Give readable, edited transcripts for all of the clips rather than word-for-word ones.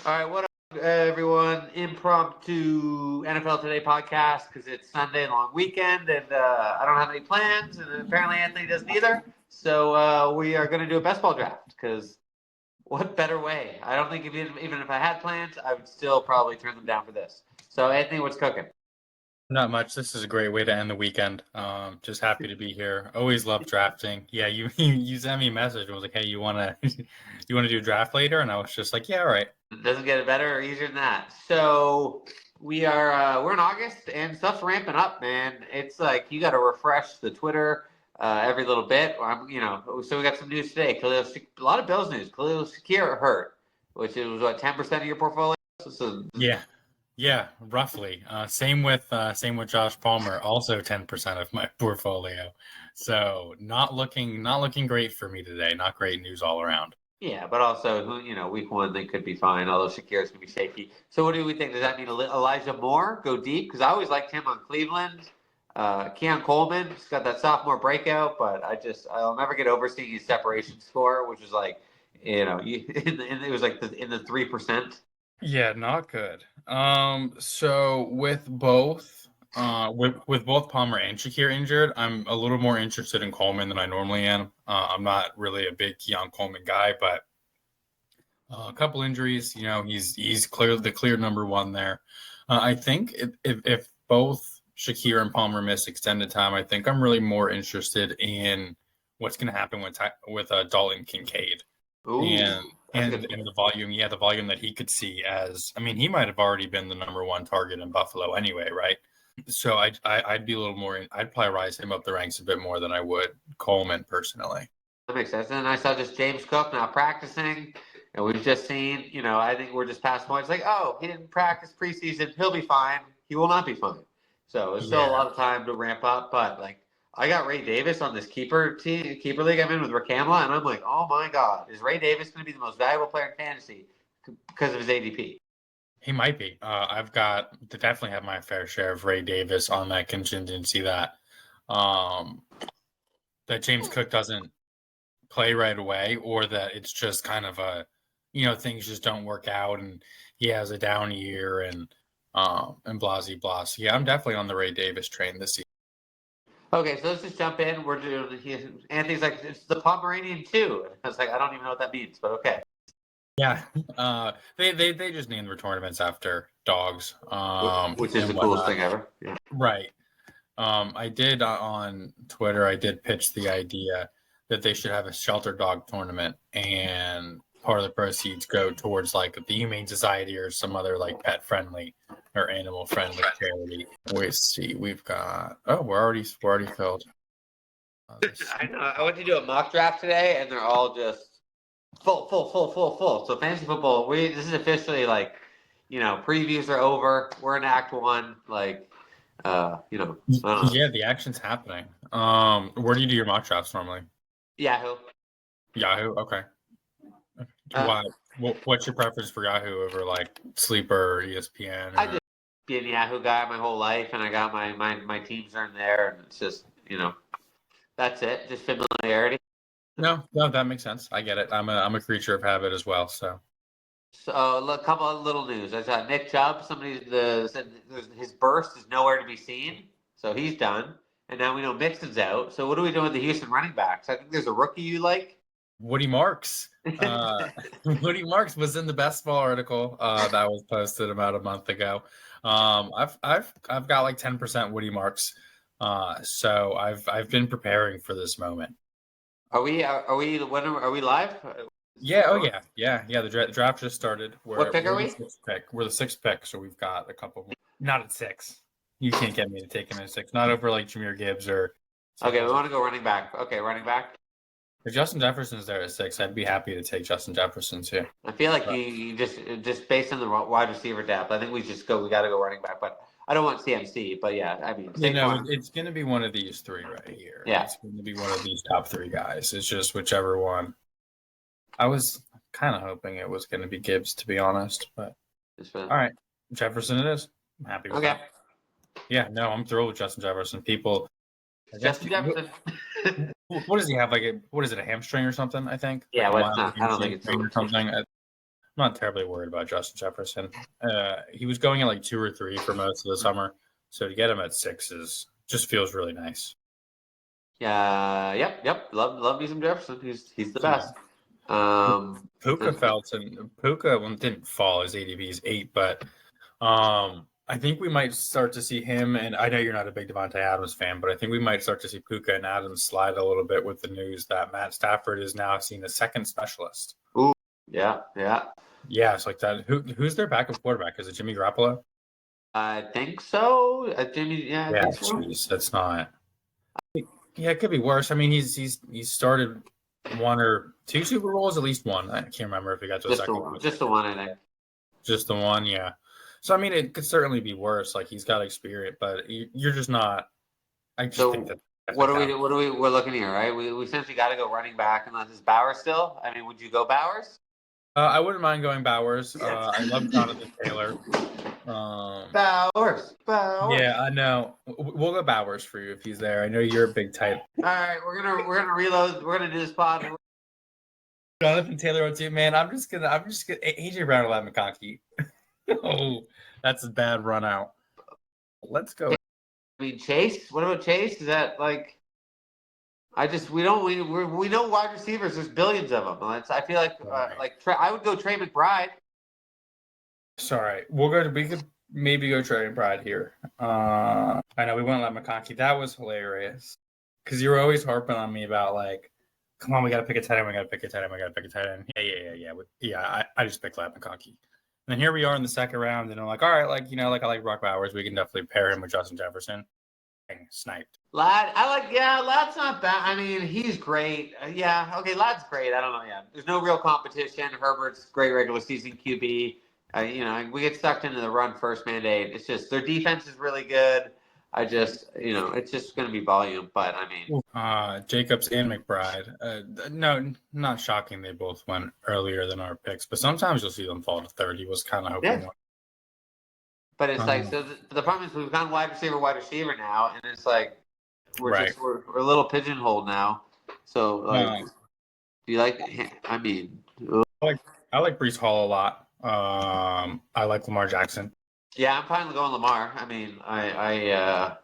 All right, what up, everyone? Impromptu NFL Today podcast because it's Sunday, long weekend, and I don't have any plans, and apparently Anthony doesn't either. So we are going to do a best ball draft because what better way? I don't think even if I had plans, I would still probably turn them down for this. So Anthony, what's cooking? Not much. This is a great way to end the weekend. Just happy to be here. Always love drafting. Yeah, you you sent me a message. It was like, hey, you wanna you wanna do a draft later? And I was just like, yeah, all right. It doesn't get better or easier than that. So we're in August and stuff's ramping up, man. It's like you got to refresh the Twitter every little bit. So we got some news today. A lot of Bills news. Khalil Shakir hurt, which is what 10% of your portfolio. So Yeah, roughly. Same with Josh Palmer, also 10% of my portfolio. So not looking great for me today. Not great news all around. yeah, but also week one they could be fine. Although Shakir's gonna be shaky. So what do we think? Does that mean Elijah Moore go deep? Because I always liked him on Cleveland. Keon Coleman has got that sophomore breakout, but I'll never get over seeing his separation score, which was like it was like in the 3%. Yeah, not good. So with both Palmer and Shakir injured, I'm a little more interested in Coleman than I normally am. I'm not really a big Keon Coleman guy, but a couple injuries, he's the clear number one there. I think if both Shakir and Palmer miss extended time, I think I'm really more interested in what's going to happen with Dalton Kincaid. Ooh, and that's a and good. and the volume that he could see. As I mean, he might have already been the number one target in Buffalo anyway, right? So I'd be a little more. I'd probably rise him up the ranks a bit more than I would Coleman personally. That makes sense. And I saw just James Cook now practicing, and we've just seen, I think we're just past points like, oh, he didn't practice preseason. He'll be fine. He will not be fine. So it's still a Yeah, lot of time to ramp up. But like, I got Ray Davis on this keeper league I'm in with Rakamla, and I'm like, oh my God, is Ray Davis going to be the most valuable player in fantasy because of his ADP? he might be. I've got to definitely have my fair share of Ray Davis on that contingency um, that James Cook doesn't play right away, or that it's just kind of things just don't work out and he has a down year and blasey blah. So yeah, I'm definitely on the Ray Davis train this season. Okay, so let's just jump in. Anthony's like, it's the Pomeranian too. I was like, I don't even know what that means, but okay. Yeah, they just named their tournaments after dogs, Which is the and coolest whatnot. thing ever. Yeah. Right. I did on Twitter. I did pitch the idea that they should have a shelter dog tournament, and part of the proceeds go towards like the Humane Society or some other like pet friendly or animal friendly charity. Wait, see, we're already filled. I know. I went to do a mock draft today, and they're all just full, full, full, full, full. So fantasy football, this is officially like, previews are over. We're in Act One. Like, I don't know. Yeah, the action's happening. Where do you do your mock drafts normally? Yahoo. Yahoo. Okay. Uh, Why? What's your preference for Yahoo over like Sleeper or ESPN I or? just been a Yahoo guy my whole life, and I got my teams are in there, and it's just that's it. Just familiarity. No, that makes sense. I get it. I'm a creature of habit as well. So So a couple of little news. I saw Nick Chubb. Said his burst is nowhere to be seen, so he's done. And now we know Mixon's out. So what are we doing with the Houston running backs? I think there's a rookie you like. Woody Marks. Woody Marks was in the best ball article that was posted about a month ago. I've got like 10% Woody Marks. So I've been preparing for this moment. Are we live? Yeah. Oh yeah. The draft just started. What pick are We're the we? sixth pick. We're the sixth pick, so we've got a couple more. Not at six. You can't get me to take him at six. Not over like Jameer Gibbs or. Okay, we want to go running back. Okay, running back. If Justin Jefferson's there at six, I'd be happy to take Justin Jefferson too. I feel like you just based on the wide receiver depth. I think we got to go running back. But I don't want CMC. But yeah, I mean, It's going to be one of these three right here. Yeah, It's going to be one of these top three guys. It's just whichever one. I was kind of hoping it was going to be Gibbs, to be honest. But all right, Jefferson it is. I'm happy with that. Yeah, no, I'm thrilled with Justin Jefferson. Justin Jefferson. What does he have? What is it? A hamstring or something? I think. Yeah, like I don't think it's or something. not terribly worried about Justin Jefferson. He was going at like 2 or 3 for most of the summer, so to get him at 6 is just feels really nice. Yeah, yep. Love me some Jefferson. He's the Yeah. best. Um, Puka felt and Puka didn't fall. His ADP is 8, but I think we might start to see him. And I know you're not a big Devontae Adams fan, but I think we might start to see Puka and Adams slide a little bit with the news that Matt Stafford is now seen a second specialist. ooh, yeah. Yeah, it's like that. Who's their backup quarterback? Is it Jimmy Garoppolo? I think so. Jimmy, yeah, I Yeah, think so. jeez, that's not. Yeah, it could be worse. I mean, he's started 1 or 2 Super Bowls, at least one. I can't remember if he got to a Just the second one, one. just the one, I think. Just the one, yeah. So I mean, it could certainly be worse. Like he's got experience, but you're just not. I just think So that that's a count. we're looking here, right? We essentially got to go running back unless it's Bauer still. I mean, would you go Bowers? I wouldn't mind going Bowers. Yes. I love Jonathan Taylor. Bowers. Yeah, I know. We'll go Bowers for you if he's there. I know you're a big type. All right, we're gonna reload. We're gonna do this pod. Jonathan Taylor on 2, man. I'm just gonna AJ Brown will have McConkey. Oh, that's a bad run out. Let's go. I mean, Chase. What about Chase? Is that like? We don't we know wide receivers. There's billions of them. I feel like I would go Trey McBride. Sorry, we could maybe go Trey and Pride here. I know we went like McConkey. That was hilarious because you were always harping on me about like, come on, we got to pick a tight end. We got to pick a tight end. We got to pick a tight end. Yeah. I just picked Lab McConkey. And then here we are in the second round, and I'm like, all right, like I like Brock Bowers. We can definitely pair him with Justin Jefferson. Dang, sniped. Lad's not bad. I mean, he's great. Yeah, okay, Lad's great. I don't know. Yeah, there's no real competition. Herbert's great regular season QB. We get sucked into the run first mandate. It's just their defense is really good. It's just going to be volume. But I mean, Jacobs and McBride. No, not shocking. They both went earlier than our picks, but sometimes you'll see them fall to 30. Was kind of hoping. yeah. But it's like so. The problem is we've gone wide receiver now, and it's like we're a little pigeonholed now. So like, do you like? I mean, I like Brees Hall a lot. I like Lamar Jackson. Yeah, I'm fine with going Lamar. I mean, How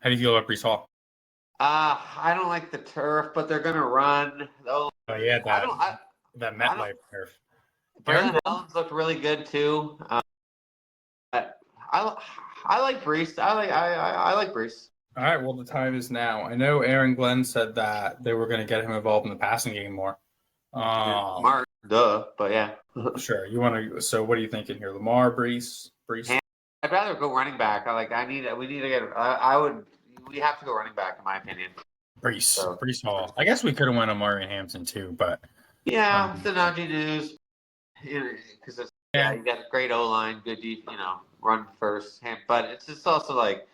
do you feel about Brees Hall? I don't like the turf, but they're gonna run. Oh yeah, that MetLife turf. Brandon Allen's looked really good too. I like Brees. I like Brees. All right, well the time is now. I know Aaron Glenn said that they were going to get him involved in the passing game more. Lamar, but yeah. Sure. You want to? So what are you thinking here? Lamar, Brees. I'd rather go running back. We need to get. We have to go running back, in my opinion. Brees Hall. I guess we could have went Amari Hampton too, but yeah, the Najee news. Because you got a great O line, good deep, run first. But it's just also like,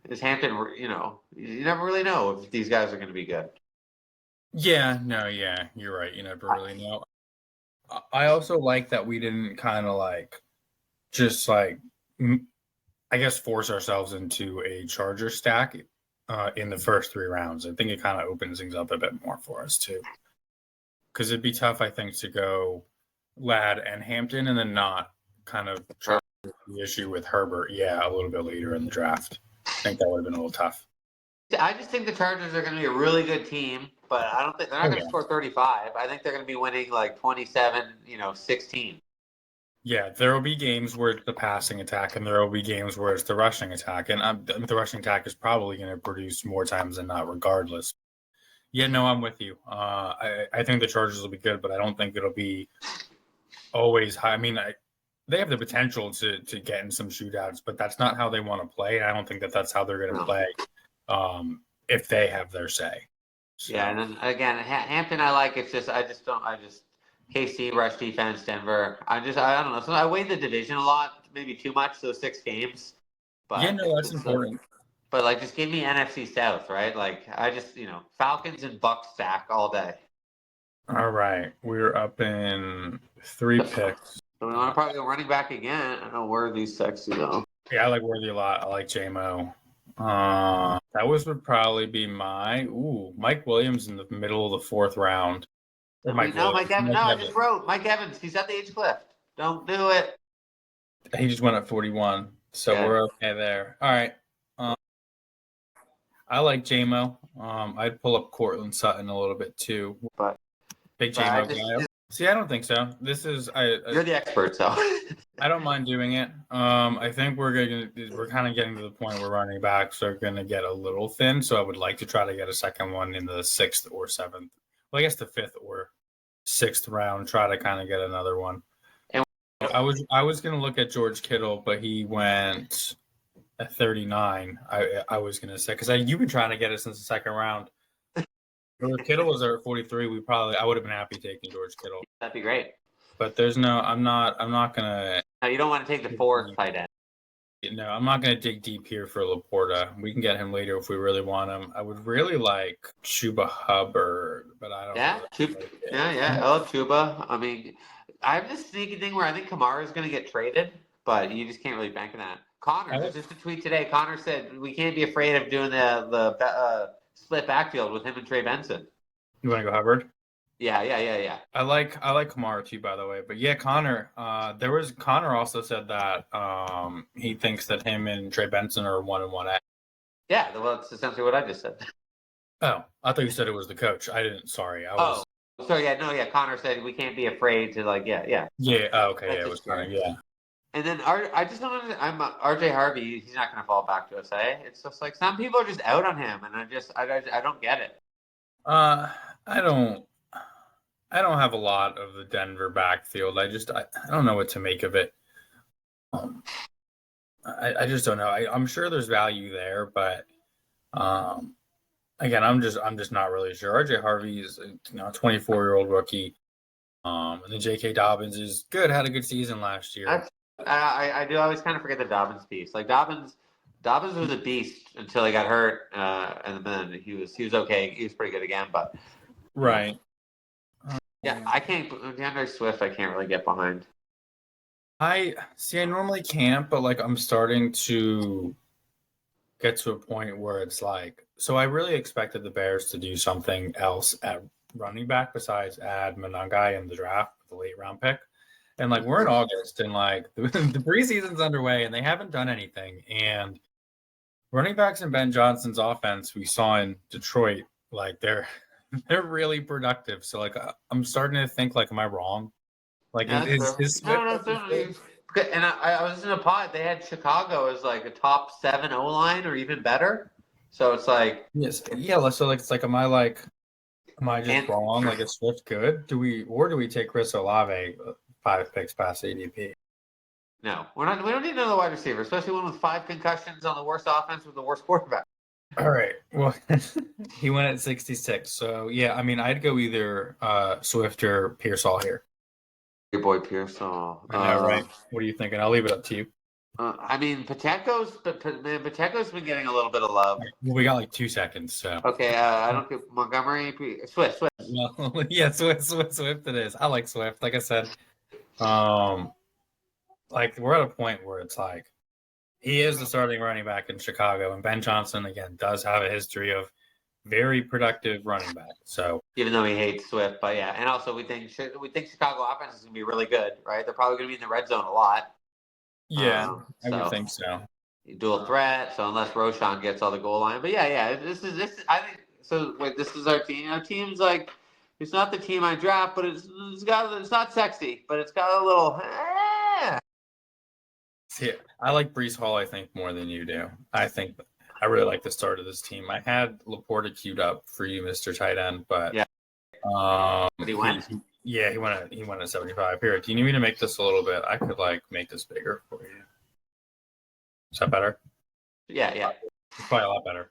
is Hampton? You never really know if these guys are going to be good. Yeah, no, yeah, you're right. You never really know. I also like that we didn't kind of like, just like, I guess, force ourselves into a Charger stack in the first 3 rounds. I think it kind of opens things up a bit more for us too. Because it'd be tough, I think, to go Ladd and Hampton and then not kind of try the issue with Herbert, a little bit later in the draft. I think that would have been a little tough. I just think the Chargers are going to be a really good team, but I don't think they're not going to score 35. I think they're going to be winning like 27, 16. Yeah, there will be games where it's the passing attack, and there will be games where it's the rushing attack. And the rushing attack is probably going to produce more times than not, regardless. Yeah, no, I'm with you. I think the Chargers will be good, but I don't think it'll be always high. I mean, they have the potential to get in some shootouts, but that's not how they want to play. I don't think that's how they're going to play if they have their say. So. Yeah, and then again, Hampton, I like. It's just KC rush defense, Denver. I don't know. So I weigh the division a lot, maybe too much. Those 6 games. But yeah, no, that's important. But like, just give me NFC South, right? Like, I just Falcons and Bucks stack all day. All right, we're up in 3 picks. So we want to probably go running back again. I don't know where these sexy though. Yeah, I like Worthy a lot. I like JMO. That would probably be Mike Williams in the middle of the 4th round. Or Mike No, Williams. Mike Evans. Mike No, I Evans. just wrote Mike Evans. He's at the age cliff. Don't do it. He just went at 41, so Yeah. we're okay there. All right. I like JMO. I'd pull up Cortland Sutton a little bit too. But Big I JMO guy. See, I don't think so. This is you're the expert, so I don't mind doing it. I think we're kind of getting to the point where running backs are gonna get a little thin. So I would like to try to get a second one in the 6th or 7th. Well, I guess the 5th or 6th round. Try to kind of get another one. And I was gonna look at George Kittle, but he went at 39. I was gonna say because you've been trying to get it since the 2nd round. If Kittle was there at 43, I would have been happy taking George Kittle. that'd be great. But there's no, I'm not gonna. No, you don't want to take the 4th tight end. No, I'm not gonna dig deep here for Laporta. We can get him later if we really want him. I would really like Chuba Hubbard, but I don't. Yeah, really like yeah. I love Chuba. I mean, I have this sneaky thing where I think Kamara is going to get traded, but you just can't really bank on that. Connor, there's just a tweet today. Connor said we can't be afraid of doing the split backfield with him and Trey Benson. You want to go Hubbard? Yeah. I like Kamara too, by the way. But yeah, Connor. Connor also said that he thinks that him and Trey Benson are 1 and 1A. Yeah, well, that's essentially what I just said. Oh, I thought you said it was the coach. I didn't. Sorry, I was. Oh, so yeah. Connor said we can't be afraid to yeah. Yeah. Oh, okay. That's Yeah, it was Connor. Yeah. And then I just don't understand. I'm RJ Harvey. He's not going to fall back to us, eh? It's just like some people are just out on him, and I don't get it. I don't have a lot of the Denver backfield. I don't know what to make of it. I just don't know. I'm sure there's value there, but again, I'm just not really sure. RJ Harvey is a 24-year-old rookie. And then J.K. Dobbins is good. Had a good season last year. I do always kind of forget the Dobbins piece. Like Dobbins was a beast until he got hurt, and then he was okay. He was pretty good again, but right. Yeah, I can't. DeAndre Swift, I can't really get behind. I normally can't, but like I'm starting to get to a point where it's like, so I really expected the Bears to do something else at running back besides add Monangai in the draft with the late round pick. And like we're in August and like the preseason's underway and they haven't done anything. And running backs in Ben Johnson's offense we saw in Detroit, like they're really productive. So like I'm starting to think like, am I wrong? Like is Swift? No. And I was in a pod. They had Chicago as like a top 7 O line or even better. So it's like yeah. So like it's like, am I just wrong? Like is Swift good? Do we take Chris Olave 5 picks past ADP? No, we don't need another wide receiver, especially one with 5 concussions on the worst offense with the worst quarterback. All right. Well, he went at 66. So yeah, I mean, I'd go either Swift or Pearsall here. Your boy Pearsall. I know, right? What are you thinking? I'll leave it up to you. I mean, Pacheco's been getting a little bit of love. Well, we got like 2 seconds, so. Okay, I don't get Montgomery. Swift. Well, yeah, Swift it is. I like Swift. Like I said, like we're at a point where it's like he is the starting running back in Chicago, and Ben Johnson again does have a history of very productive running back. So even though he hates Swift, but yeah, and also we think Chicago offense is going to be really good, right? They're probably going to be in the red zone a lot. Yeah, I would think so. Dual threat. So unless Roshan gets all the goal line, but yeah. This is. I think so. Wait, this is our team. Our team's like it's not the team I draft, but it's not sexy, but it's got a little. See, I like Breece Hall. I think more than you do. I think I really like the start of this team. I had Laporta queued up for you, Mr. Tight End, but yeah. He went. He went at 75. Here, do you need me to make this a little bit? I could like make this bigger for you. Is that better? Yeah. It's probably a lot better.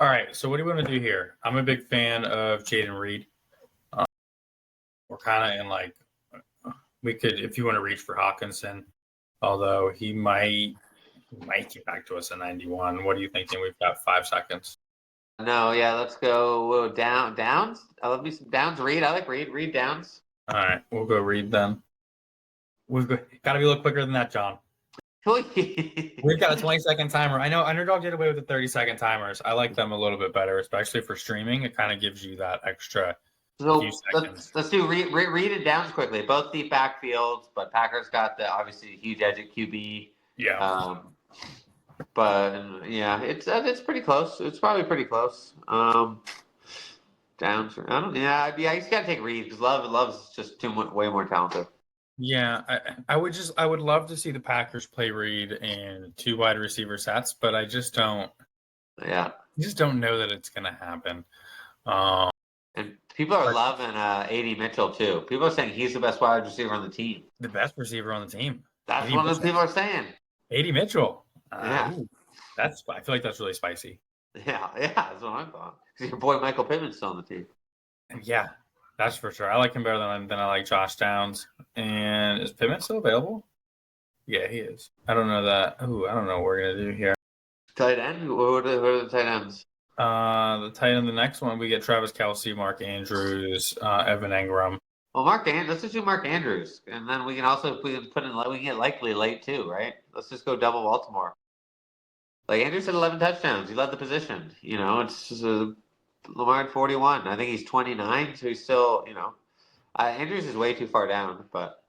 All right. So what do you want to do here? I'm a big fan of Jaden Reed. We're kind of in like we could, if you want to reach for Hawkinson, although he might get back to us at 91. What are you thinking? We've got 5 seconds. No, yeah, let's go Downs. I love me some Downs. Reed, I like Reed. Reed Downs. All right, we'll go Reed then. We've got to be a little quicker than that, John. We've got a 20-second timer. I know Underdog did away with the 30-second timers. I like them a little bit better, especially for streaming. It kind of gives you that extra few So seconds. let's do read it down quickly. Both deep backfields, but Packers got the obviously huge edge at QB. Yeah. But yeah, it's pretty close. It's probably pretty close. Downs. I don't. Yeah. He's got to take Reed because Love's just way more talented. Yeah, I would love to see the Packers play Reed and two wide receiver sets, but I Yeah. just don't know that it's gonna happen. Um, And people are but loving AD Mitchell too. People are saying he's the best wide receiver on the team. the best receiver on the team, That's AD what the Mitchell. people are saying. AD Mitchell. Yeah. Ooh, I feel like that's really spicy. Yeah. That's what I thought. Because your boy Michael Pittman's still on the team. Yeah, that's for sure. I like him better than I like Josh Downs. And is Pittman still available? Yeah, he is. I don't know that. Ooh, I don't know what we're gonna do here. Tight end? Who are the tight ends? The tight end, the next one, we get Travis Kelce, Mark Andrews, Evan Engram. Well, let's just do Mark Andrews, and then we can also we can get likely late too, right? Let's just go double Baltimore. Like Andrews had 11 touchdowns. He led the position. It's just Lamar at 41. I think he's 29, so he's still Andrews is way too far down, but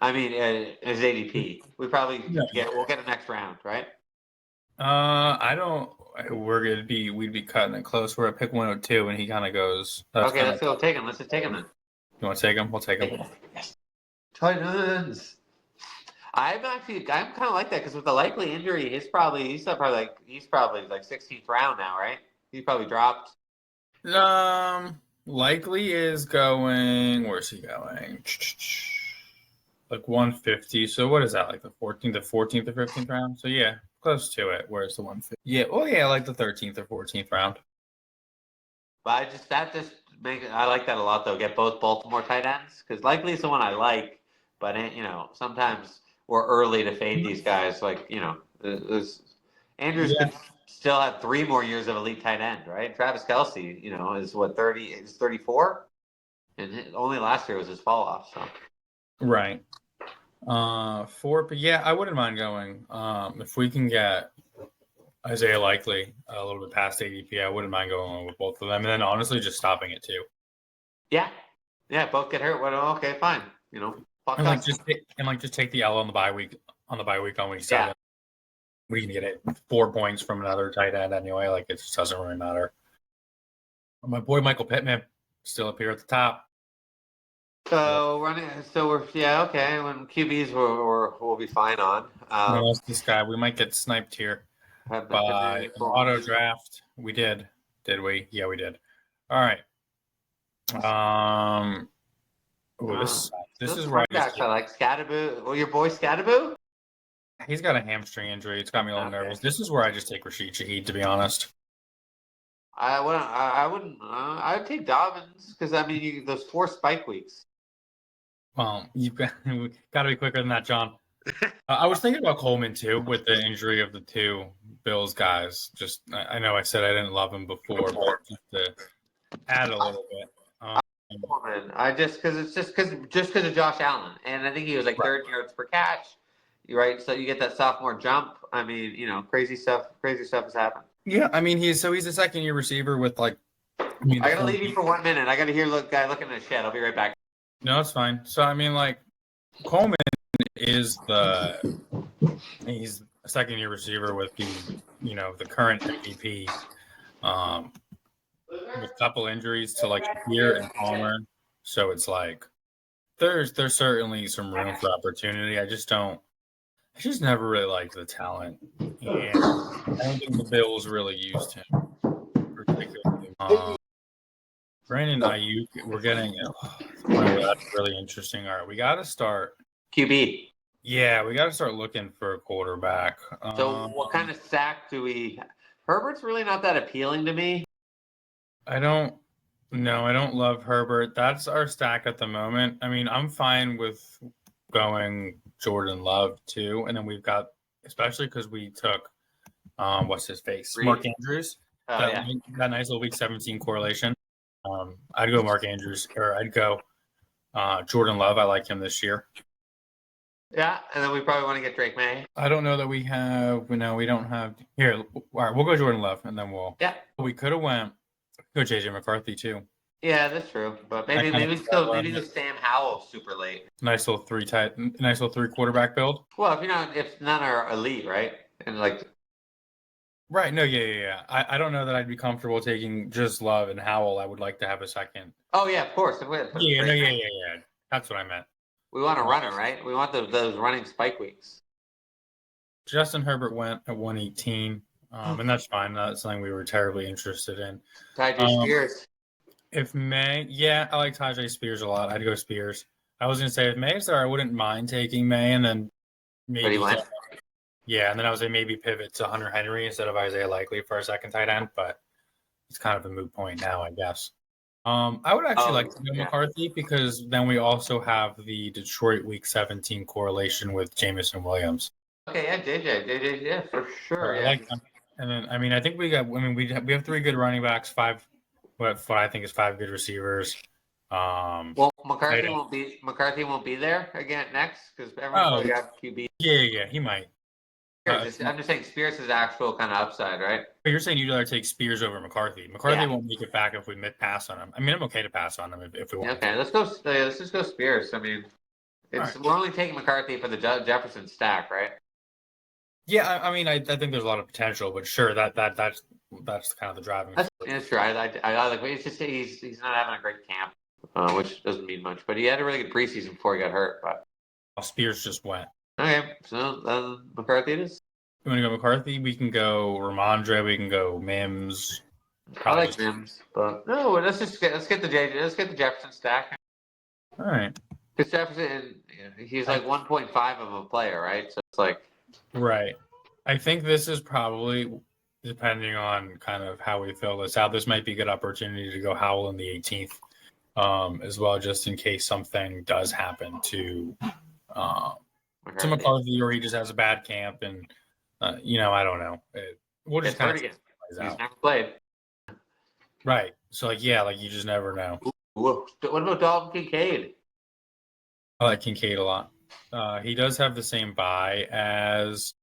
I mean his ADP. We'll get a next round, right? I don't. We'd be cutting it close. We're at pick 102, and he kind of goes. Okay, let's go take him. Let's just take him then. You want to take him? We'll take him. Yes. Tight ends. I'm kind of like that because with the likely injury, he's probably like 16th round now, right? He probably dropped. Likely is going. Where's he going? Like 150. So what is that? Like the 14th or 15th round? So yeah, close to it. Where's the 150? Yeah. Oh yeah, like the 13th or 14th round. But I like that a lot though. Get both Baltimore tight ends because likely is the one I like, but sometimes we're early to fade these guys. Like Andrews could still have 3 more years of elite tight end, right? Travis Kelce, is what 30 is 34, and only last year was his fall off. So Right. But yeah, I wouldn't mind going. If we can get Isaiah Likely a little bit past ADP, I wouldn't mind going with both of them, and then honestly just stopping it too. Yeah, both get hurt. Well, okay, fine. Just take the L on the bye week on week 7. Yeah. We can get it 4 points from another tight end anyway. Like it just doesn't really matter. My boy Michael Pittman still up here at the top. So okay. When QBs we'll be fine on. This guy, we might get sniped here by an auto draft. We did we? Yeah, we did. All right. This is where I like Scattaboo. Well, your boy Scattaboo. He's got a hamstring injury. It's got me a little nervous. This is where I just take Rashid Shaheed, to be honest. I wouldn't. I would take Dobbins because those 4 spike weeks. Well, you've got to be quicker than that, John. I was thinking about Coleman too, with the injury of the 2 Bills guys. Just I know I said I didn't love him before, but just to add a little bit. I just because of Josh Allen, and I think he was like 3rd yards per catch. Right, so you get that sophomore jump. Crazy stuff has happened. Yeah, he's a 2nd-year receiver with like. I gotta leave you for 1 minute. I gotta hear guy looking in the shed. I'll be right back. No, it's fine. So Coleman is he's a 2nd-year receiver with the current MVP, with a couple injuries to here and Palmer. So it's like there's certainly some room for opportunity. I just never really liked the talent, and I don't think the Bills really used him particularly. Brandon Ayuk, we're getting. That's really interesting. All right, we got to start QB. Yeah, we got to start looking for a quarterback. So, what kind of stack do we? Herbert's really not that appealing to me. I don't love Herbert. That's our stack at the moment. I'm fine with going Jordan Love too, and then we've got, especially because we took what's his face, Reed. Mark Andrews. That nice little week 17 correlation. I'd go Mark Andrews, or I'd go Jordan Love. I like him this year. Yeah, and then we probably want to get Drake May. I don't know that we have. No, we don't have. Here, all right, we'll go Jordan Love, and then we'll. Yeah. We could have went. Go JJ McCarthy too. Yeah, that's true. But I kind of maybe go Sam Howell super late. nice little nice little three quarterback build. Well, if none are elite, right? And like, Right. No, yeah. I don't know that I'd be comfortable taking just Love and Howell. I would like to have a second. oh yeah, of course. Yeah, no, yeah. That's what I meant. We want a runner, right? We want those running spike weeks. Justin Herbert went at 118, and that's fine. That's something we were terribly interested in. Tajay Um, Spears. if May, yeah, I like Tajay Spears a lot. I'd go Spears. I was gonna say if May's there, I wouldn't mind taking May, and then But he maybe went. yeah, and then I was say maybe pivot to Hunter Henry instead of Isaiah Likely for a second tight end, but it's kind of a moot point now, I guess. I would actually like to go McCarthy because then we also have the Detroit Week 17 correlation with Jameson Williams. Okay, yeah, JJ, yeah, for sure. I like them. And then I think we got. I mean, we have three good running backs, what I think is five good receivers. Well, McCarthy won't be there again next because everyone's got QB. Yeah, he might. I'm just saying Spears' actual kind of upside, right? But you're saying you'd rather take Spears over McCarthy. McCarthy won't make it back if we pass on him. I mean, I'm okay to pass on him if we want. Okay, let's go. Let's just go Spears. I mean, we're only taking McCarthy for the Jefferson stack, right? Yeah, I mean, I think there's a lot of potential, but sure, that's kind of the driving. That's true. I like. It's just he's not having a great camp, which doesn't mean much. But he had a really good preseason before he got hurt. But Spears just went. Okay, so McCarthy it is. You want to go McCarthy? We can go Ramondre. We can go Mims. I like Mims, but no. Let's get the Jefferson stack. All right. Because Jefferson, he's like 1.5 of a player, right? So it's like right. I think this is probably depending on kind of how we fill this out. This might be a good opportunity to go Howell in the 18th, as well, just in case something does happen to McCarthy, or he just has a bad camp, and I don't know. We'll just kind of he's never played. Right. So you just never know. What about Dalton Kincaid? I like Kincaid a lot. He does have the same bye as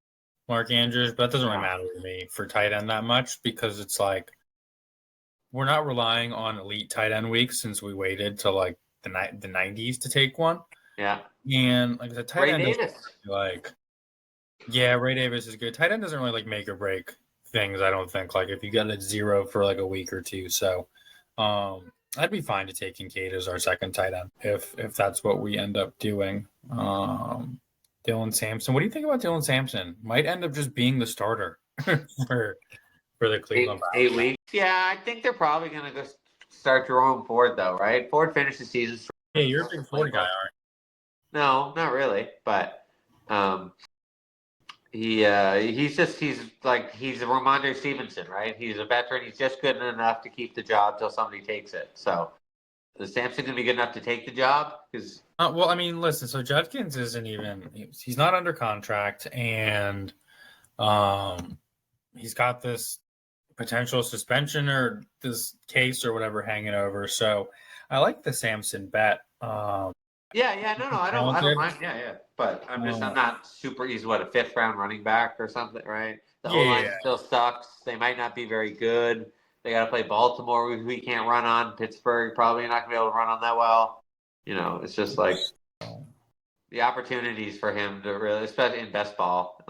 Mark Andrews, but that doesn't really matter to me for tight end that much because it's like we're not relying on elite tight end weeks since we waited till like the 90s to take one. Yeah. And like the tight end Davis. Ray Davis is good. Tight end doesn't really like make or break things, I don't think. Like if you got a 0 for like a week or two. So I'd be fine to take Kincaid as our second tight end if that's what we end up doing. Dylan Sampson. What do you think about Dylan Sampson? Might end up just being the starter for the Cleveland Browns. 8 weeks. Yeah, I think they're probably gonna go start Jerome Ford though, right? Ford finished the season. Yeah, you're a big Ford guy, aren't you? No, not really. But he's a Ramondre Stevenson, right? He's a veteran. He's just good enough to keep the job till somebody takes it. So is Sampson going to be good enough to take the job? Because well, I mean, listen. So Judkins isn't even. He's not under contract, and he's got this potential suspension or this case or whatever hanging over. So I like the Sampson bet. I don't mind. Yeah. But I'm not super. He's a 5th round running back or something, right? The O-line still sucks. They might not be very good. They got to play Baltimore, who he can't run on. Pittsburgh, probably not going to be able to run on that well. It's just like the opportunities for him to really, especially in best ball.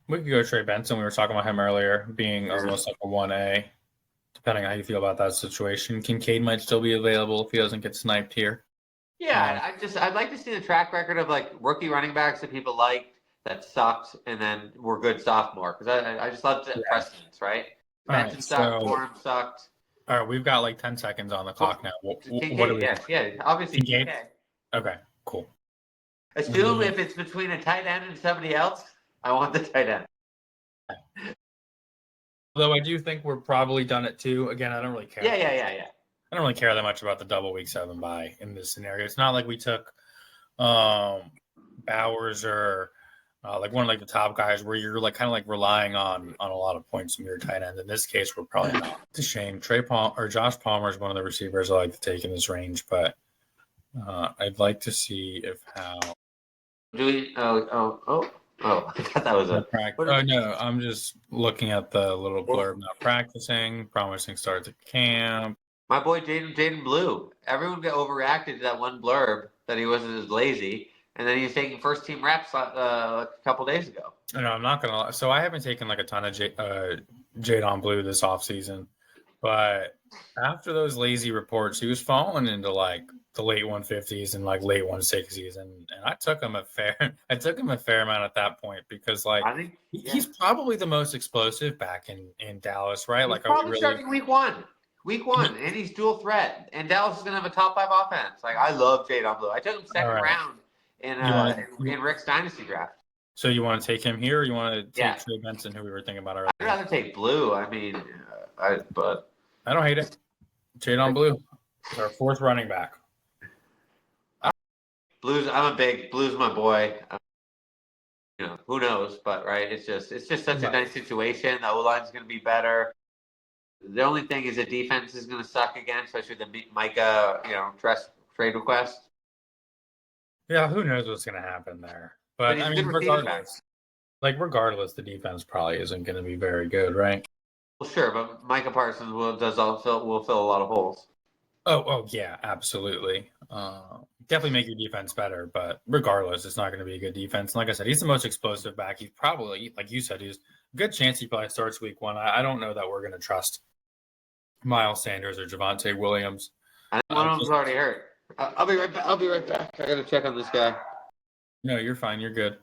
We could go Trey Benson. We were talking about him earlier, being almost like a 1A. Depending on how you feel about that situation, Kincaid might still be available if he doesn't get sniped here. Yeah, I'd like to see the track record of like rookie running backs that people liked that sucked and then were good sophomore because I just love the precedence, right? Benson sucked, Forum sucked. All right, we've got like 10 seconds on the clock now. What do we? Yeah, obviously Kincaid. Okay, cool. Assume if it's between a tight end and somebody else, I want the tight end. Although I do think we're probably done at 2. Again, I don't really care. Yeah. I don't really care that much about the double week 7 bye in this scenario. It's not like we took Bowers or like one of like the top guys where you're like kind of like relying on a lot of points from your tight end. In this case, we're probably not. It's a shame. Josh Palmer is one of the receivers I like to take in this range, but I'd like to see if how. Do we? Oh, I thought that was a. Oh no, I'm just looking at the little Well, blurb. Not practicing, promising start to camp. my boy Jaden Blue. Everyone got overreacted to that one blurb that he wasn't as lazy, and then he's taking first team reps a couple days ago. No, I'm not gonna lie. So I haven't taken like a ton of Jade on Blue this offseason, but after those lazy reports, he was falling into like the late 150s and like late 160s, and I took him a fair I took him a fair amount at that point because like I think, yeah. he's probably the most explosive back in Dallas, right? He's Like, are we probably really? starting week one. Week one, and he's dual threat. And Dallas is gonna have a top 5 offense. Like I love Jaden Blue. I took him All second right, round in you want in Rick's dynasty draft. so you want to take him here, or you want to take Yeah, Trey Benson, who we were thinking about I'd earlier? rather take Blue. I mean, but I don't hate it. Jade on Blue is our fourth running back. Blues. I'm a big Blues. My boy. Who knows? But right, it's just such a Right. nice situation. The O line's gonna be better. The only thing is the defense is gonna suck again, especially the Micah trade request. Yeah, who knows what's going to happen there? But But he's I a good mean, receiving back. regardless, the defense probably isn't going to be very good, right? Well, sure, but Micah Parsons will fill a lot of holes. Oh, yeah, absolutely. Definitely make your defense better, but regardless, it's not going to be a good defense. And like I said, he's the most explosive back. He's probably, like you said, he's a good chance he probably starts week one. I don't know that we're going to trust Miles Sanders or Javonte Williams. I think one of them's Just already hurt. I'll be right back. I'll be right back. I gotta check on this guy. no, you're fine. You're good.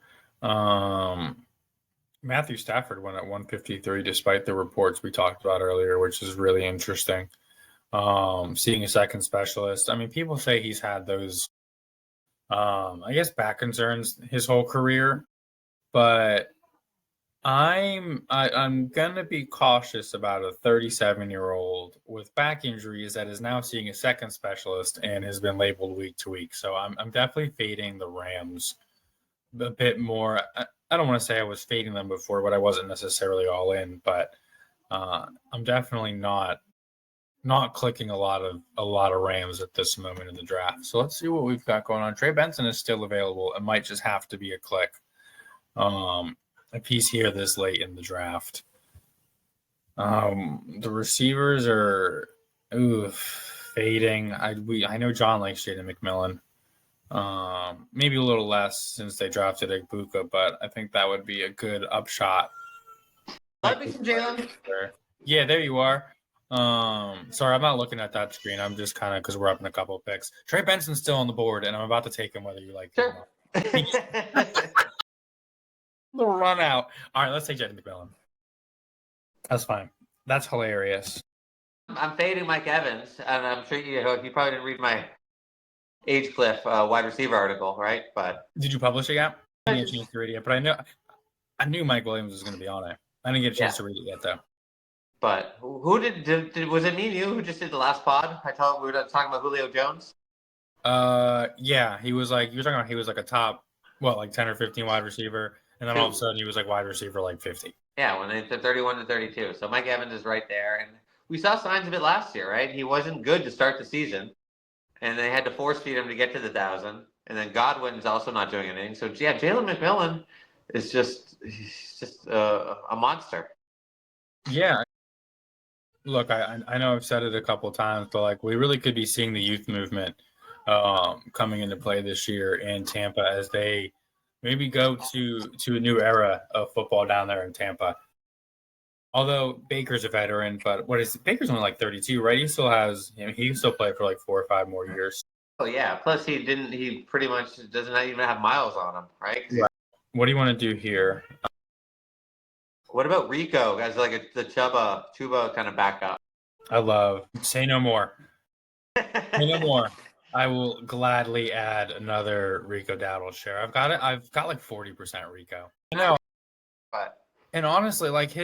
Matthew Stafford went at 153, despite the reports we talked about earlier, which is really interesting. Seeing a second specialist. I mean, people say he's had those, I guess, back concerns his whole career, but I'm gonna be cautious about a 37-year-old with back injuries that is now seeing a second specialist and has been labeled week to week. So I'm definitely fading the Rams a bit more. I don't want to say I was fading them before, but I wasn't necessarily all in. But I'm definitely not clicking a lot of Rams at this moment in the draft. So let's see what we've got going on. Trey Benson is still available. It might just have to be a click. A piece here this late in the draft. The receivers are fading. I know John likes Jaden McMillan. Maybe a little less since they drafted Igbuka, but I think that would be a good upshot. Might be some Jalen. Yeah, there you are. Sorry, I'm not looking at that screen. I'm just kind of because we're up in a couple of picks. Trey Benson's still on the board, and I'm about to take him whether you like it or Sure. not. The run out. All right, let's take Jaden McMillan. That's fine. That's hilarious. I'm fading Mike Evans, and I'm sure you probably didn't read my Age Cliff wide receiver article, right? But Did you publish it yet? I didn't get a chance to read it yet, but I knew Mike Williams was going to be on it. I didn't get a chance to read it yet, though. But who did was it me and you who just did the last pod? We were talking about Julio Jones. Yeah, he was like, you were talking about he was like a top, like 10 or 15 wide receiver, and then all of a sudden he was like wide receiver like 50. Yeah, when they said 31 to 32. So Mike Evans is right there, and we saw signs of it last year, right? He wasn't good to start the season, and they had to force feed him to get to the 1,000. And then Godwin's also not doing anything. So yeah, Jalen McMillan is he's just a monster. Yeah. Look, I know I've said it a couple of times, but like we really could be seeing the youth movement coming into play this year in Tampa as they maybe go to a new era of football down there in Tampa. Although Baker's a veteran, but Baker's only like 32, right? He still has, he can still play for like 4 or 5 more years. Oh yeah. Plus he pretty much doesn't even have miles on him, right? Right. What do you want to do here? What about Rico as like the Chuba kind of backup? I love say no more. Say no more. I will gladly add another Rico Dowdle share. I've got like 40% Rico. I know. And honestly, like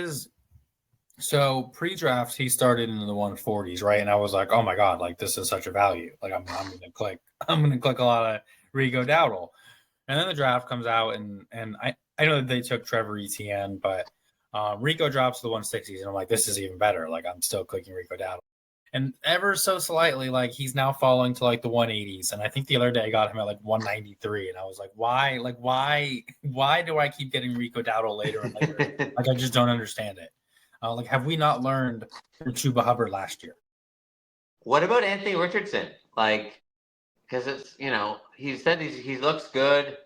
so pre-draft, he started in the 140s, right? And I was like, oh my God, like this is such a value. Like I'm gonna click a lot of Rico Dowdle. And then the draft comes out and I know that they took Trevor Etienne, but Rico drops to the 160s, and I'm like, this is even better. Like I'm still clicking Rico Dowdle. And ever so slightly, like he's now falling to like the 180s. And I think the other day I got him at like 193, and I was like, why? Like why do I keep getting Rico Dowdle later and later? Like I just don't understand it. Like have we not learned from Chuba Hubbard last year? What about Anthony Richardson? Like, because it's he said he looks good.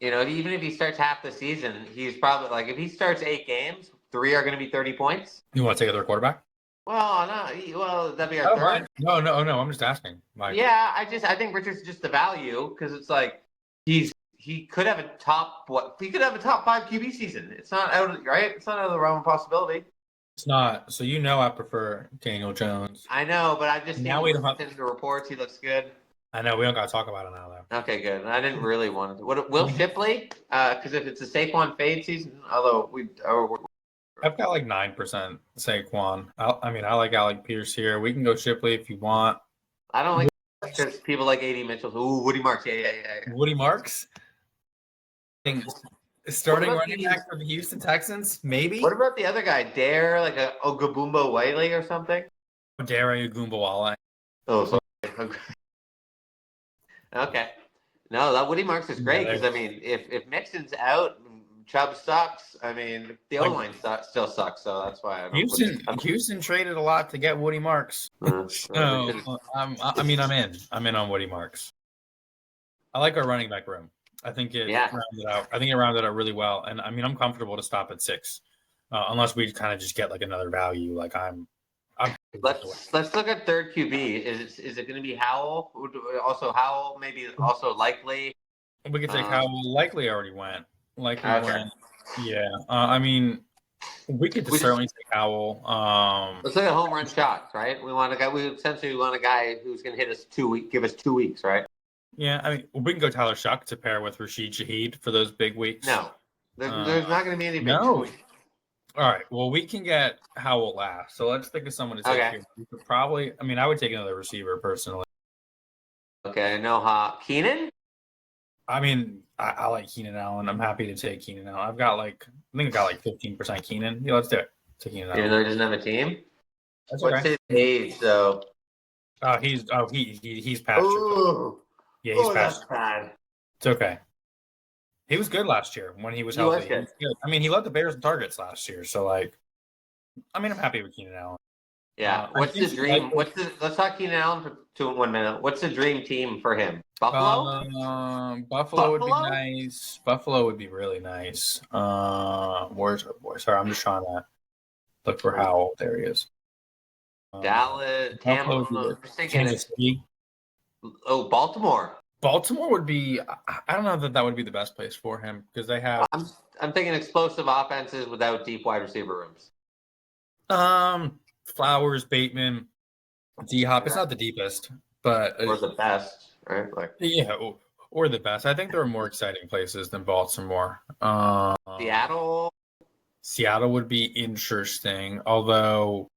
Even if he starts half the season, he's probably like if he starts 8 games, 3 are going to be 30 points. You want to take a third quarterback? Well, no, that'd be I our don't third. mind. No. I'm just asking. Like, Yeah, I think Richardson's just the value because it's like he could have a top 5 QB season. It's not out right. It's not out of the realm of possibility. it's not. So I prefer Daniel Jones. I know, but I've just seen Now we don't have. the reports. He looks good. I know we don't got to talk about it now though. Okay, good. I didn't really want to. What Will Shipley? Because if it's a Saquon fade season, although I've got like 9% Saquon. I like Alec Pierce here. We can go Shipley if you want. I don't like because people like AD Mitchell. Ooh, Woody Marks. Yeah. Woody Marks? Starting running back for the Houston Texans, maybe? What about the other guy, Dare, like a Ogabumba Wiley or something? Dare Ogunbowale. Oh, sorry. Okay. No, that Woody Marks is great because if Mixon's out, Chubb sucks. The O line still sucks, so that's why I don't. Houston traded a lot to get Woody Marks. So I'm in. I'm in on Woody Marks. I like our running back room. I think it rounded out. I think it rounded out really well, and I'm comfortable to stop at 6, unless we kind of just get like another value. Like I'm. Let's look at third QB. Is it going to be Howell? Also Howell, maybe also Likely. We could take Howell. Likely already went. Likely went. Yeah. We could certainly take Howell. Let's look at home run shots, right? We want a guy. We essentially want a guy who's going to hit us give us 2 weeks, right? Yeah, we can go Tyler Shuck to pair with Rashid Shaheed for those big weeks. No, there's not going to be any big weeks. All right, well, we can get Howell last. So let's think of someone to take here. We could probably, I would take another receiver personally. Okay, no, Keenan? I like Keenan Allen. I'm happy to take Keenan Allen. I think I got like 15% Keenan. Yeah, let's do it. Take Keenan Allen. Even though he doesn't have a team? What's his age, though? He's past you. Yeah, he's past. That's bad. It's okay. He was good last year when he was healthy. He was good. He led the Bears in targets last year. So, I'm happy with Keenan Allen. Yeah. What's the dream? Let's talk Keenan Allen for 1 minute. What's the dream team for him? Buffalo? Buffalo would be nice. Buffalo would be really nice. Where's our boy? Sorry, I'm just trying to look for Howell. There he is. Dallas, Tampa. Kansas City. Oh, Baltimore. Baltimore would be. I don't know that would be the best place for him because they have. I'm thinking explosive offenses without deep wide receiver rooms. Flowers, Bateman, D-Hop. It's not the deepest, but or the best, right? Or the best. I think there are more exciting places than Baltimore. Seattle would be interesting, although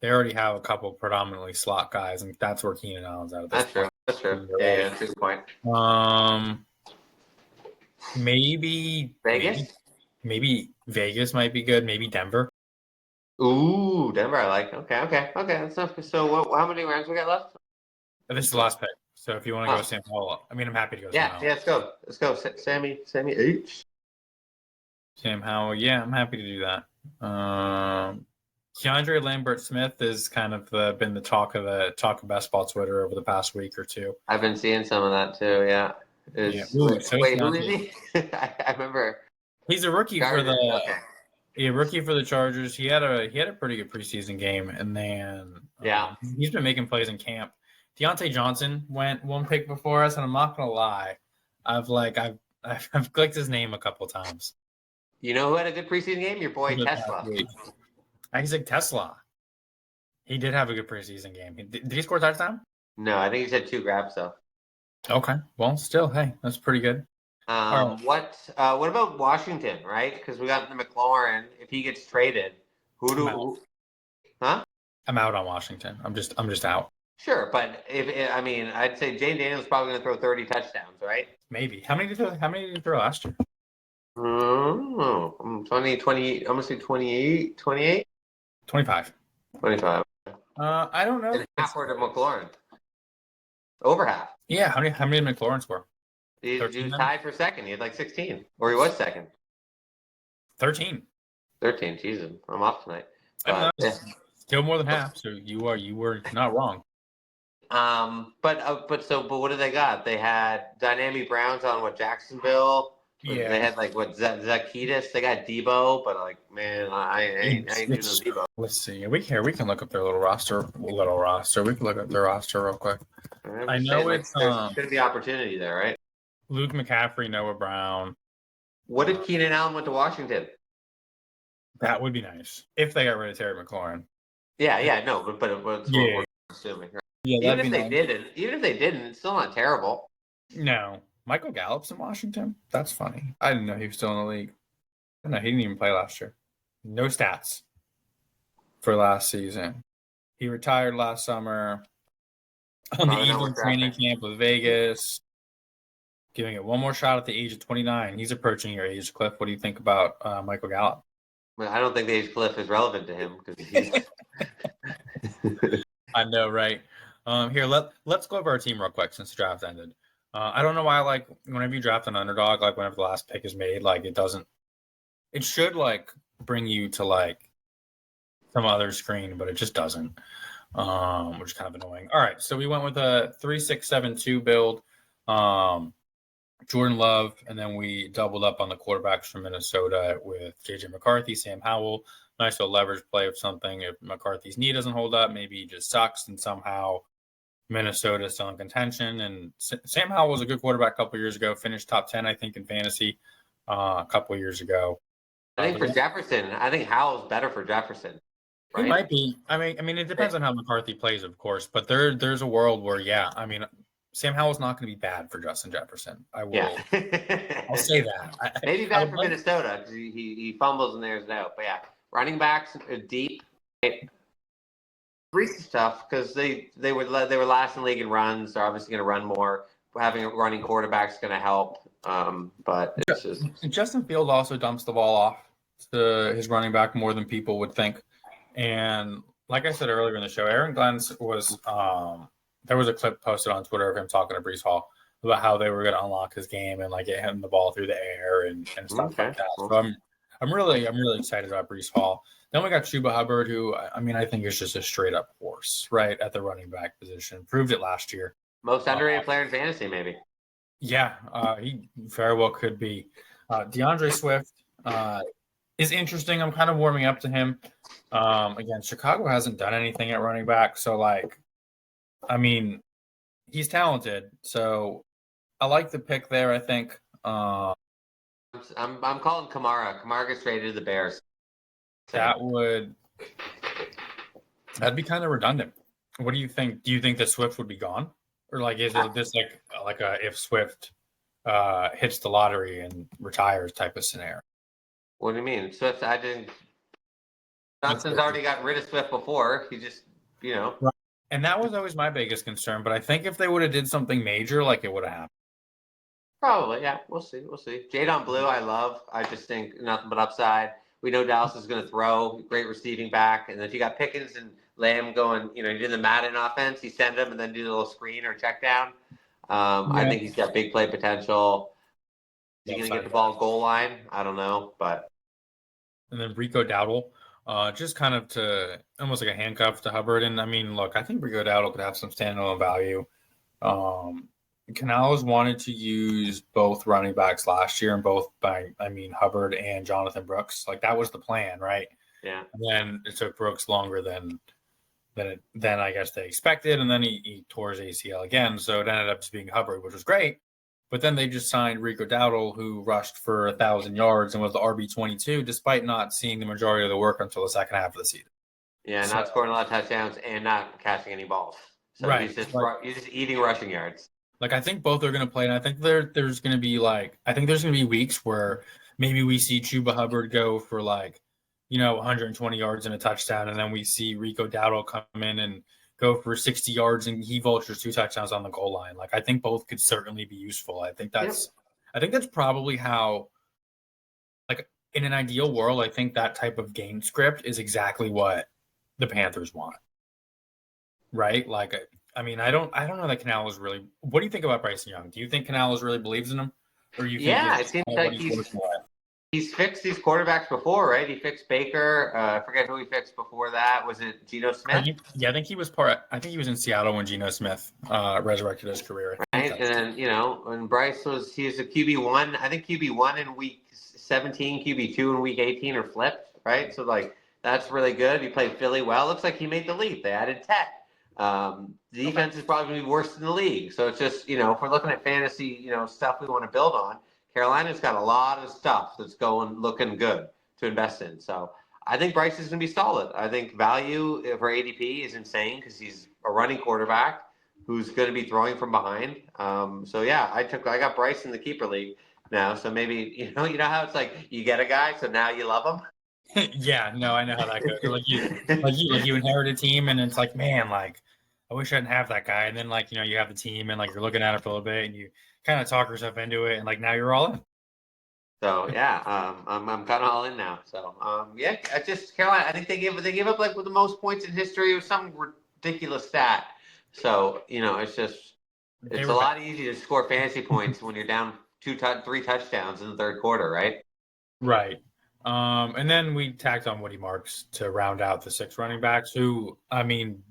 they already have a couple predominantly slot guys, and that's where Keenan Allen's out of this. That's true. Yeah, that's a good point. Maybe Vegas. Maybe Vegas might be good. Maybe Denver. Ooh, Denver. I like. Okay. That's enough. So, how many rounds we got left? This is the last pick. So, if you want to go Sam Howell, I'm happy to go. Yeah, let's go. Let's go, Sammy H. Sam Howell. Yeah, I'm happy to do that. Keandre Lambert-Smith has kind of been the talk of best ball Twitter over the past week or two. I've been seeing some of that too. Yeah. Who is he? I remember. He's a rookie for the Chargers. He had a pretty good preseason game, and then he's been making plays in camp. Deontay Johnson went 1 pick before us, and I'm not gonna lie, I've clicked his name a couple times. You know who had a good preseason game? Your boy Tesla. Isaac Tesla. He did have a good preseason game. Did he score a touchdown? No, I think he's had 2 grabs though. Okay, well, still, hey, that's pretty good. What about Washington? Right, because we got the McLaurin. If he gets traded, Huh? I'm out on Washington. I'm just out. Sure, but I'd say Jane Daniels is probably going to throw 30 touchdowns, right? Maybe. How many did he throw last year? 20, I'm going to say 28. 25. 25. I don't know. And half were to McLaurin. Over half. Yeah, how many did McLaurin score? He 13 was then? tied for second. He had like 16, or he was second. 13. 13. Jesus, I'm off tonight. I don't know. But yeah. Still more than half. So you were not wrong. But what do they got? They had Dynamic Browns on Jacksonville. Yeah. They had like Zacchaeus. They got Debo, but like man, I ain't doing no Debo. Let's see. We can look up their little roster. We can look up their roster real quick. I'm I just know saying, like, it's there's going to be opportunity there, right? Luke McCaffrey, Noah Brown. What if Keenan Allen went to Washington? That would be nice if they got rid of Terry McLaurin. Yeah, no, but it's what Yeah, we're assuming. Right? yeah, Even that'd if be they nice. didn't, it's still not terrible. No, Michael Gallup's in Washington. That's funny. I didn't know he was still in the league. No, he didn't even play last year. No stats for last season. He retired last summer on the Probably not Eagles worth training drafting. camp with Vegas, giving it one more shot at the age of 29. He's approaching your age, Cliff. What do you think about Michael Gallup? I don't think the age cliff is relevant to him because he's. I know, right? Here, let's go over our team real quick since the draft ended. I don't know why, like, whenever you draft an underdog, like whenever the last pick is made, like it should like bring you to like some other screen, but it just doesn't, which is kind of annoying. All right, so we went with a 3-6-7-2 build. Jordan Love, and then we doubled up on the quarterbacks from Minnesota with JJ McCarthy, Sam Howell. Nice little leverage play of something. If McCarthy's knee doesn't hold up, maybe he just sucks, and somehow Minnesota's still in contention. And Sam Howell was a good quarterback a couple years ago, finished top 10, I think, in fantasy a couple years ago. I think for Jefferson, I think Howell's better for Jefferson. He Right? might be. I mean, it depends on how McCarthy plays, of course. But there's a world where, Sam Howell's not going to be bad for Justin Jefferson. Yeah. I'll say that. Maybe I bad would for like, Minnesota because he fumbles and there's no. But yeah, running backs deep. Brees is tough because they were last in the league in runs. They're obviously going to run more. Having a running quarterback is going to help. But it's just Justin Field also dumps the ball off to his running back more than people would think. And like I said earlier in the show, Aaron Glenn was there was a clip posted on Twitter of him talking to Brees Hall about how they were going to unlock his game and like get him the ball through the air and stuff like that. Cool. So I'm really excited about Brees Hall. Then we got Chuba Hubbard, who I think is just a straight up horse, right at the running back position. Proved it last year. Most underrated player in fantasy, maybe. Yeah, he very well could be. DeAndre Swift is interesting. I'm kind of warming up to him. Again, Chicago hasn't done anything at running back, so he's talented. So I like the pick there. I think. I'm calling Kamara. Kamara gets traded to the Bears. That'd be kind of redundant. What do you think? Do you think that Swift would be gone, or like is it this like a if Swift hits the lottery and retires type of scenario? What do you mean? Swift, I didn't. Johnson's already got rid of Swift before. He just, Right. And that was always my biggest concern. But I think if they would have did something major, like it would have happened. Probably, yeah. We'll see. Jadon Blue, I love. I just think nothing but upside. We know Dallas is going to throw. Great receiving back. And if you got Pickens and Lamb going, you do the Madden offense, you send them and then do the little screen or check down. I think he's got big play potential. Is he going to get the ball goal line? I don't know, but. And then Rico Dowdle, just kind of to almost like a handcuff to Hubbard. And look, I think Rico Dowdle could have some standalone value. Canales wanted to use both running backs last year, and both Hubbard and Jonathan Brooks. Like that was the plan, right? Yeah. And then it took Brooks longer than I guess they expected, and then he tore his ACL again. So it ended up just being Hubbard, which was great. But then they just signed Rico Dowdle, who rushed for 1,000 yards and was the RB22, despite not seeing the majority of the work until the second half of the season. Yeah, not scoring a lot of touchdowns and not catching any balls. So right. He's just eating rushing yards. Like I think both are going to play, and I think there's going to be weeks where maybe we see Chuba Hubbard go for 120 yards and a touchdown, and then we see Rico Dowdle come in and go for 60 yards and he vultures 2 touchdowns on the goal line. Like I think both could certainly be useful. I think that's probably how, like in an ideal world, I think that type of game script is exactly what the Panthers want. right? Like, I mean, I don't know that Canales really. What do you think about Bryson Young? Do you think Canales really believes in him, or do you think Yeah, it's it just seems kind of what like he's working with? he's fixed these quarterbacks before, right? He fixed Baker. I forget who he fixed before that. Was it Geno Smith? Yeah, I think he was part. I think he was in Seattle when Geno Smith resurrected his career. I think Right, and that's then when Bryce he was a QB1. I think QB1 in week 17, QB2 in week 18 are flipped, right? So like that's really good. He played Philly well. Looks like he made the leap. They added Tech. The okay. defense is probably going to be worse in the league. So it's just if we're looking at fantasy stuff we want to build on, Carolina's got a lot of stuff that's looking good to invest in. So I think Bryce is going to be solid. I think value for ADP is insane because he's a running quarterback who's going to be throwing from behind. So yeah, I got Bryce in the keeper league now. So maybe you know how it's like you get a guy, so now you love Yeah, no, I know how that goes. him. Like you inherit a team, and it's like, man, like I wish I didn't have that guy. And then like you have the team, and like you're looking at it for a little bit, and you kind of talk yourself into it, and like now you're all in. So yeah, I'm kind of all in now. So yeah, I just Carolina. I think they give up like with the most points in history or some ridiculous stat. So They it's a were bad, lot easier to score fantasy points when you're down three touchdowns in the third quarter, right? right? And then we tacked on Woody Marks to round out the six running backs, who I mean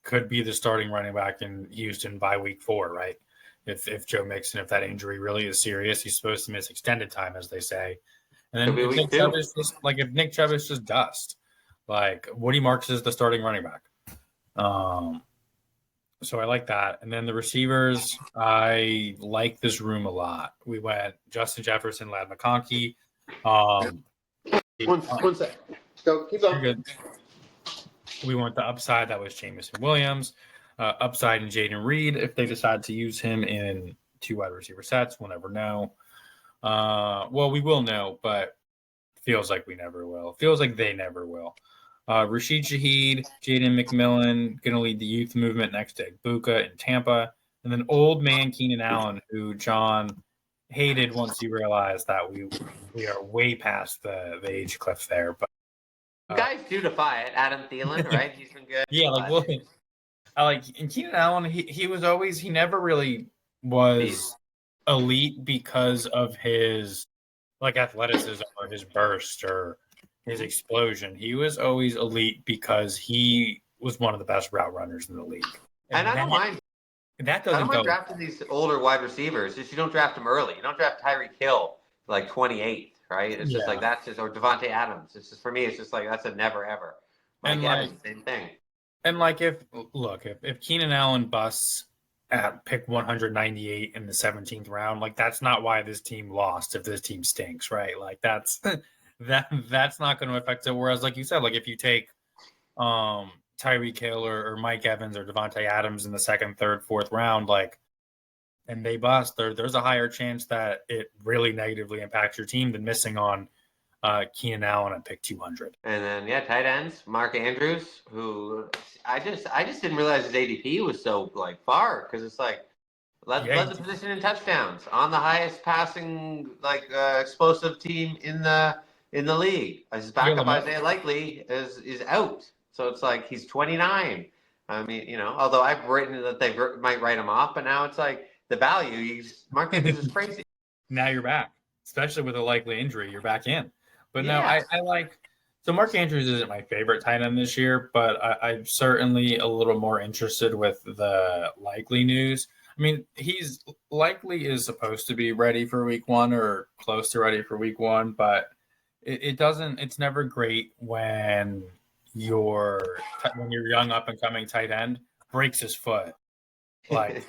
could be the starting running back in Houston by week 4, right? If Joe Mixon, if that injury really is serious, he's supposed to miss extended time, as they say. And Could then be if week Nick Chubb two. is just like if Nick Chubb is just dust, like Woody Marks is the starting running back. Um, so I like that. And then the receivers, I like this room a lot. We went Justin Jefferson, Lad McConkey. Um, One sec. Go keep you're going. good. We went the upside that was Jameson Williams, upside in Jaden Reed. If they decide to use him in 2 wide receiver sets, we'll never know. Well, we will know, but feels like we never will. Feels like they never will. Rashid Shaheed, Jaden McMillan, going to lead the youth movement next to Buka in Tampa. And then old man Keenan Allen, who John hated once he realized that we are way past the age cliff there. But Guys do defy it. Adam Thielen, right? He's been good. yeah, like well, I like and Keenan Allen. He was always he never really was Beast. elite because of his like athleticism or his burst or his explosion. He was always elite because he was one of the best route runners in the league. And And that I don't doesn't mind go. drafting these older wide receivers. Just you don't draft them early. You don't draft Tyreek Hill like 28th, right? It's just like Yeah. that's just or Devontae Adams. It's just for me. It's just like that's a never ever. Mike And like Evans, same thing. if Keenan Allen busts at pick 198 in the 17th round, like that's not why this team lost if this team stinks, right? Like that's that's not going to affect it. Whereas like you said, like if you take Tyreek Hill or Mike Evans or Devontae Adams in the second, third, fourth round, like, and they bust, there's a higher chance that it really negatively impacts your team than missing on Keenan Allen at pick 200. And then yeah, tight ends, Mark Andrews, who I just didn't realize his ADP was so like far because it's like Yeah, led the position in touchdowns on the highest passing explosive team in the league. His yeah, backup Lamar. Isaiah Likely is out, so it's like he's 29. I mean, although I've written that they might write him off, but now it's like the value. Mark Andrews is crazy. Now you're back, especially with a likely injury. You're back in. But no, Yeah, I like. So Mark Andrews isn't my favorite tight end this year, but I'm certainly a little more interested with the likely news. I mean, he's likely is supposed to be ready for week 1 or close to ready for week 1, but it doesn't. It's never great when your young up and coming tight end breaks his foot like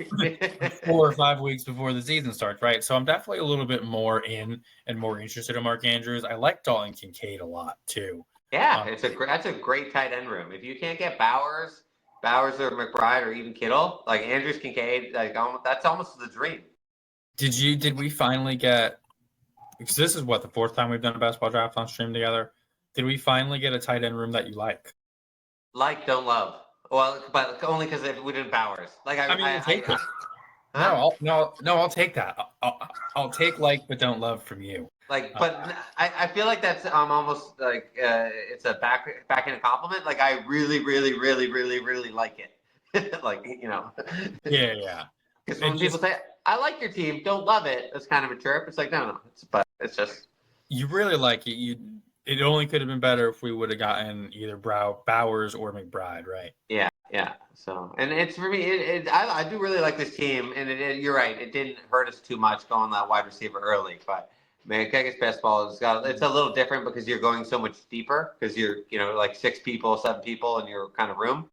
4 or 5 weeks before the season starts, right? So I'm definitely a little bit more in and more interested in Mark Andrews. I like Dalton Kincaid a lot too. yeah. Um, That's a great tight end room. If you can't get Bowers or McBride or even Kittle, like Andrews Kincaid, that's almost the dream. did we finally get? Because this is what the 4th time we've done a basketball draft on stream together. Did we finally get a tight end room that you like? Like, don't love. Well, but only because we did Bowers. Like I mean, we'll take it. No, huh? I'll take that. I'll take like but don't love from you. Like, Uh, but I feel like that's almost like it's a backhanded compliment. Like, I really, really, really, really, really like it. Like, you know, Yeah, yeah. because It when people just say, I like your team, don't love it, that's kind of a chirp. It's like, no, but it's just, you really like it. It only could have been better if we would have gotten either Bowers or McBride, right? yeah, yeah. So, and it's for me, I do really like this team, and you're right, it didn't hurt us too much going that wide receiver early, but man, Vegas best ball it's a little different because you're going so much deeper because you're, like 6 people, 7 people in your kind of room.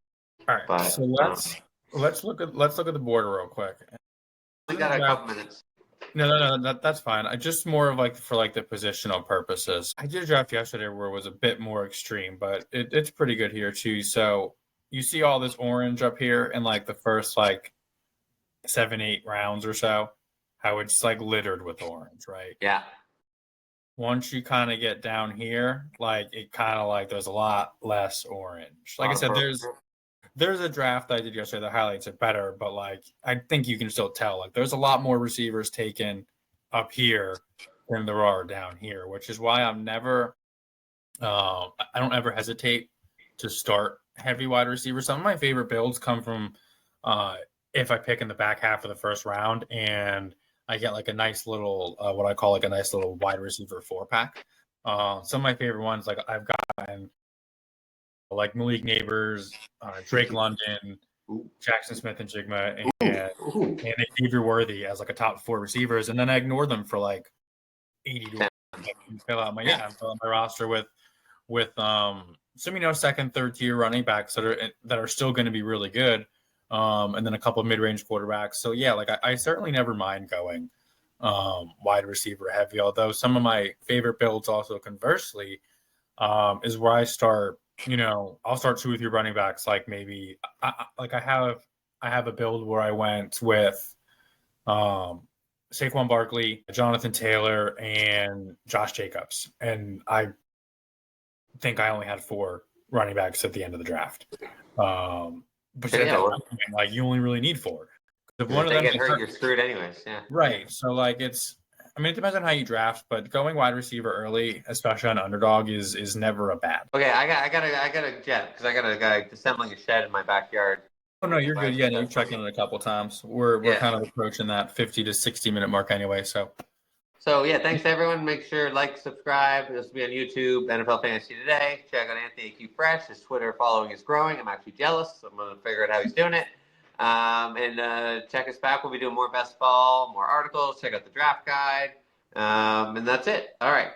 All right, But so let's look at the board real quick. we I'm gonna got a draft. couple minutes. No, that's fine. I just more of like for like the positional purposes. I did a draft yesterday where it was a bit more extreme, but it's pretty good here too. So you see all this orange up here in like the first like 7, 8 rounds or so, how it's like littered with orange, right? Yeah. Once you kind of get down here, like it kind of like there's a lot less orange. Like I said, there's a draft I did yesterday that highlights it better, but like I think you can still tell like there's a lot more receivers taken up here than there are down here, which is why I'm never I don't ever hesitate to start heavy wide receivers. Some of my favorite builds come from uh if I pick in the back half of the first round and I get like a nice little what I call like a nice little wide receiver 4 pack. Some of my favorite ones like I've gotten like Malik Neighbors, Drake London, Ooh, Jackson Smith and Jigma, ooh, ooh. and Xavier Worthy as like a top 4 receivers, and then I ignore them for like 80 to 1. Fill out my Yeah. fill out my roster with some second, third tier running backs that are still going to be really good, and then a couple of mid range quarterbacks. So yeah, like I certainly never mind going wide receiver heavy. Although some of my favorite builds also conversely is where I start. I'll start 2 or 3 running backs. Like maybe, I have a build where I went with Saquon Barkley, Jonathan Taylor, and Josh Jacobs, and I think I only had 4 running backs at the end of the draft. But So, at yeah, that well, point, like you only really need 4. If if one of they them get gets hurt, hurt, you're screwed anyways. Yeah. right? So like it depends on how you draft, but going wide receiver early, especially on underdog, is never a bad. Okay, I gotta jet because I got a guy assembling a shed in my backyard. Oh no, you're good. Right. Yeah, no, you've checked in it a couple times. We're Yeah. kind of approaching that 50 to 60 minute mark anyway. So So yeah, thanks to everyone. Make sure like, subscribe. This will be on YouTube. NFL Fantasy Today. Check out Anthony AQ Fresh. His Twitter following is growing. I'm actually jealous. I'm gonna figure out how he's doing it. And check us back. We'll be doing more best ball, more articles. Check out the draft guide. And that's it. All right.